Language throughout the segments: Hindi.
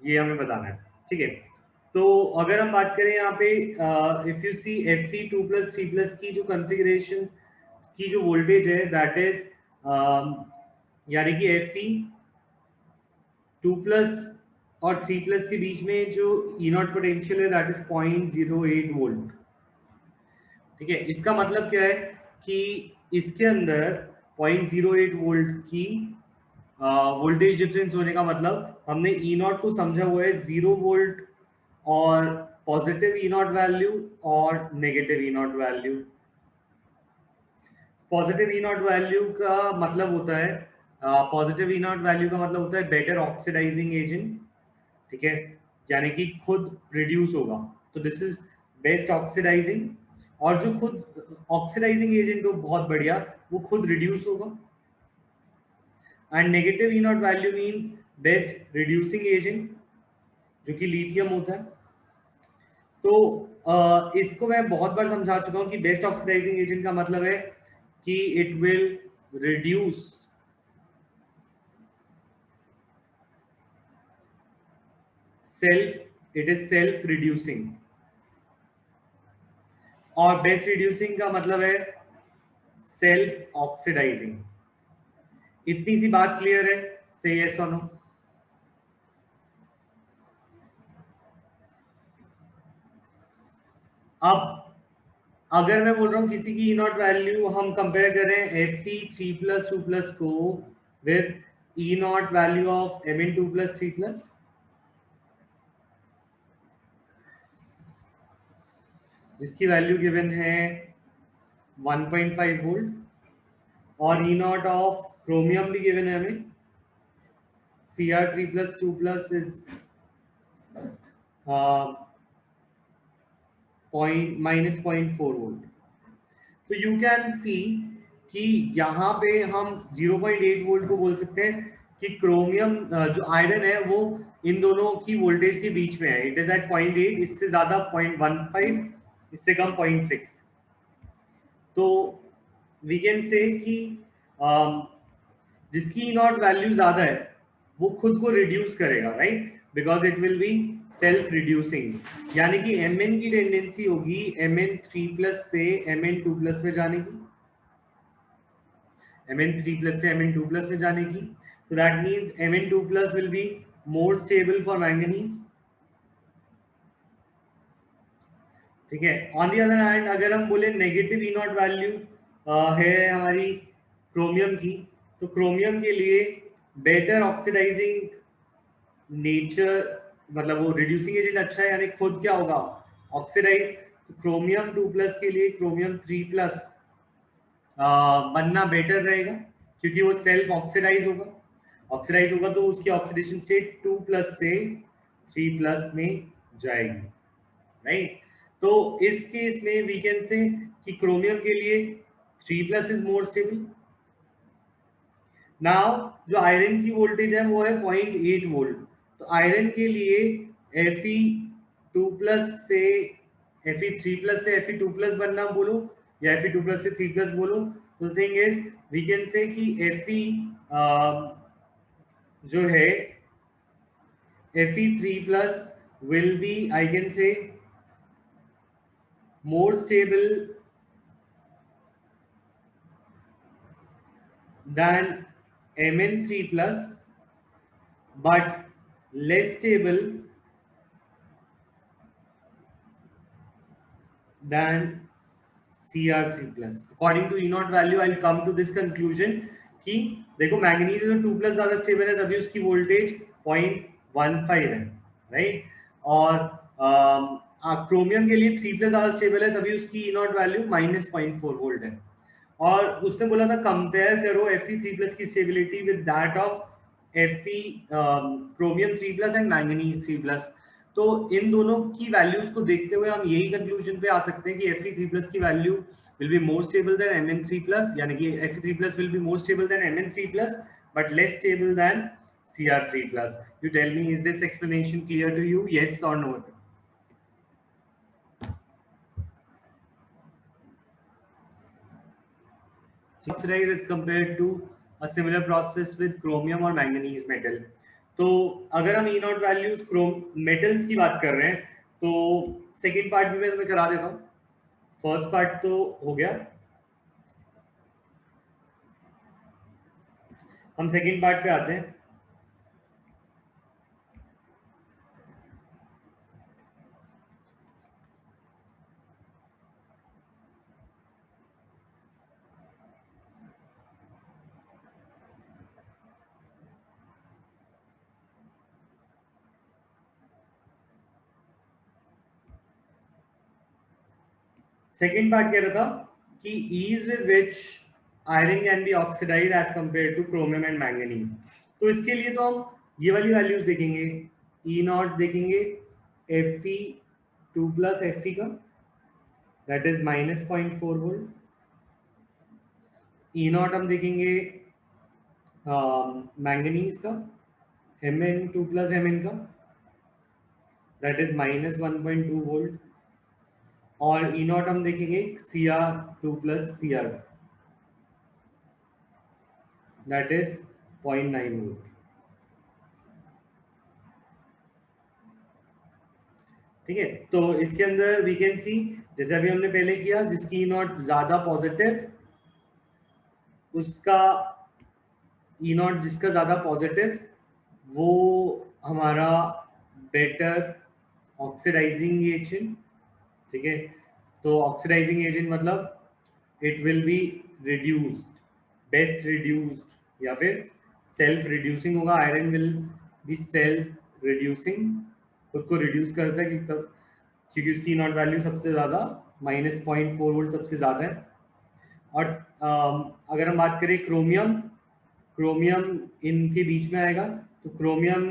ये हमें बताना है, ठीक है। तो अगर हम बात करें यहाँ पे, इफ यू सी Fe2+3+ की जो कॉन्फ़िगरेशन की जो वोल्टेज है दैट इज यानी कि Fe2+ और 3+ के बीच में जो E0 पोटेंशियल है दैट इज 0.08 वोल्ट, ठीक है। इसका मतलब क्या है कि इसके अंदर 0.08 वोल्ट की वोल्टेज डिफरेंस होने का मतलब हमने E0 को समझा हुआ है 0 वोल्ट और पॉजिटिव E0 वैल्यू और negative E0 value. Positive E0 value का मतलब होता है पॉजिटिव E0 वैल्यू का मतलब होता है बेटर ऑक्सीडाइजिंग एजेंट, ठीक है, यानी कि खुद रिड्यूस होगा, तो दिस इज बेस्ट ऑक्सीडाइजिंग। और जो खुद ऑक्सीडाइजिंग एजेंट हो बहुत बढ़िया, वो खुद रिड्यूस होगा। And negative E0 value means best reducing agent, जो कि लिथियम होता है। तो इसको मैं बहुत बार समझा चुका हूं कि बेस्ट ऑक्सीडाइजिंग एजेंट का मतलब है कि it will reduce it is self reducing, और बेस्ट रिड्यूसिंग का मतलब है सेल्फ ऑक्सीडाइजिंग। इतनी सी बात क्लियर है? से यस और नो। अब अगर मैं बोल रहा हूं किसी की E0 वैल्यू हम कंपेयर करें Fe3+2+ को with E0 value of Mn2+3+, जिसकी वैल्यू गिवन है 1.5 वोल्ट, और E0 ऑफ क्रोमियम भी गिवन है हमें, Cr3+2+ इज -0.4 वोल्ट। तो यू कैन सी कि यहाँ पे हम 0.8 वोल्ट को बोल सकते हैं कि क्रोमियम जो आयरन है वो इन दोनों की वोल्टेज के बीच में है, इट इज एट 0.8, इससे ज्यादा 0.15, इससे कम 0.6। तो वी कैन से कि जिसकी E0 वैल्यू ज्यादा है वो खुद को रिड्यूस करेगा, right, because it will be self reducing. यानी कि Mn की टेंडेंसी होगी Mn3+ से Mn2+ में जाने की, Mn3+ से Mn2+ में जाने की। तो that means Mn2+ will be more stable for manganese, ठीक है। ऑन दी अदर हैंड अगर हम बोले नेगेटिव E0 वैल्यू है हमारी क्रोमियम की, तो क्रोमियम के लिए बेटर ऑक्सीडाइजिंग नेचर, मतलब वो रिड्यूसिंग एजेंट अच्छा है, यानी खुद क्या होगा ऑक्सीडाइज। तो क्रोमियम 2+ के लिए क्रोमियम 3+ बनना बेटर रहेगा, क्योंकि वो सेल्फ ऑक्सीडाइज होगा तो उसकी ऑक्सीडेशन स्टेट 2+ से 3+ में जाएगी, राइट। तो इस केस में वी कैन से कि क्रोमियम के लिए 3+ इज मोर स्टेबल। नाउ जो आयरन की वोल्टेज है वो है 0.8 वोल्ट, तो आयरन के लिए Fe2+ से Fe3+ से Fe2+ बनना बोलो या Fe2+ से 3+ बोलो, तो thing is we can say कि Fe जो है Fe3+ will be, I can say, more stable than Mn3+, but less stable than Cr3+। According to E0 value, I'll come to this conclusion कि देखो मैंगनीज में 2+ ज्यादा स्टेबल है तभी उसकी वोल्टेज 0.15 है, राइट। और क्रोमियम के लिए 3+ ज्यादा स्टेबल है तभी उसकी E0 वैल्यू -0.4 वोल्ट है। और उसने बोला था कंपेयर करो Fe3+ की stability with that of Fe chromium 3+ and manganese 3+। तो इन दोनों की वैल्यूज को देखते हुए हम यही कंक्लूजन पे आ सकते हैं कि Fe3+ की value will be more stable then Mn3+, यानी कि Fe3+ will be more stable then Mn3+ but less stable then Cr3+। You tell me, is this explanation clear to you? Yes or no? Oxidize is compared to a similar process with chromium or manganese metal. तो अगर हम ई नॉट वैल्यूज क्रोम मेटल्स की बात कर रहे हैं तो सेकेंड पार्ट भी मैं तुम्हें करा देता हूँ। फर्स्ट पार्ट तो हो गया, हम सेकेंड पार्ट पे आते हैं। सेकेंड पार्ट कह रहा था कि ease with which iron can be oxidise as compare to chromium and manganese. तो इसके लिए तो हम ये वाली वैल्यूज देखेंगे, ई नॉट देखेंगे Fe2+ Fe का, that is -0.4 volt. E not हम देखेंगे मैंगनीज का, Mn2+ Mn का, दैट इज -1.2 वोल्ट। और ई नॉट हम देखेंगे Cr2+ Cr, that is 0.9 volt. ठीक है, तो इसके अंदर वी कैन सी, जैसे अभी हमने पहले किया, जिसकी ई नॉट ज्यादा पॉजिटिव उसका ई नॉट, जिसका ज्यादा पॉजिटिव वो हमारा बेटर ऑक्सीडाइजिंग एजेंट। ठीक है, तो ऑक्सीडाइजिंग एजेंट मतलब it will be reduced, best reduced या फिर सेल्फ रिड्यूसिंग होगा। Iron will be self reducing, खुद को रिड्यूस करता है क्योंकि उसकी नॉट वैल्यू सबसे ज़्यादा -0.4 वोल्ट सबसे ज़्यादा है। और अगर हम बात करें क्रोमियम, क्रोमियम इनके बीच में आएगा, तो क्रोमियम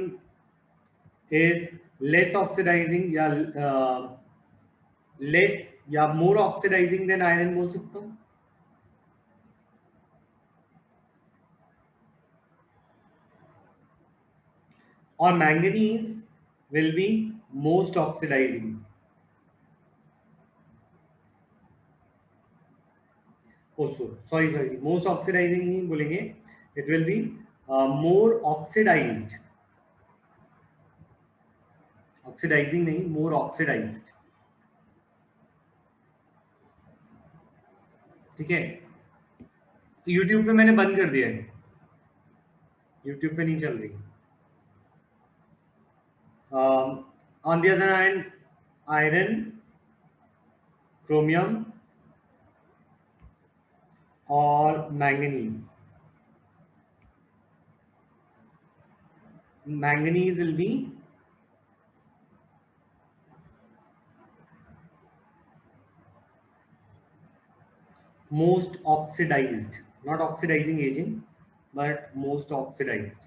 इज लेस ऑक्सीडाइजिंग या लेस या मोर ऑक्सीडाइजिंग देन आयरन बोल सकता हूँ। और manganese will be most oxidising. Sorry most oxidising नहीं बोलेंगे, it will be more oxidised, oxidising नहीं, मोर ऑक्सीडाइज्ड। ठीक है, यूट्यूब पे मैंने बंद कर दिया है, यूट्यूब पे नहीं चल रही। On the other hand iron, chromium और manganese will be most oxidized, not oxidizing agent but most oxidized।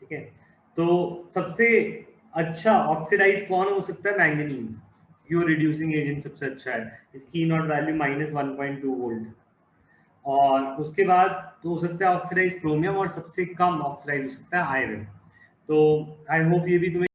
ठीक है, तो सबसे अच्छा ऑक्सीडाइज कौन हो सकता है? मैंगनीज, क्यों रिड्यूसिंग एजेंट सबसे अच्छा है, इसकी नॉट वैल्यू -1.2 वोल्ट। और उसके बाद तो हो सकता है ऑक्सीडाइज क्रोमियम, और सबसे कम ऑक्सीडाइज हो सकता है आयरन। तो आई होप ये भी तुम्हें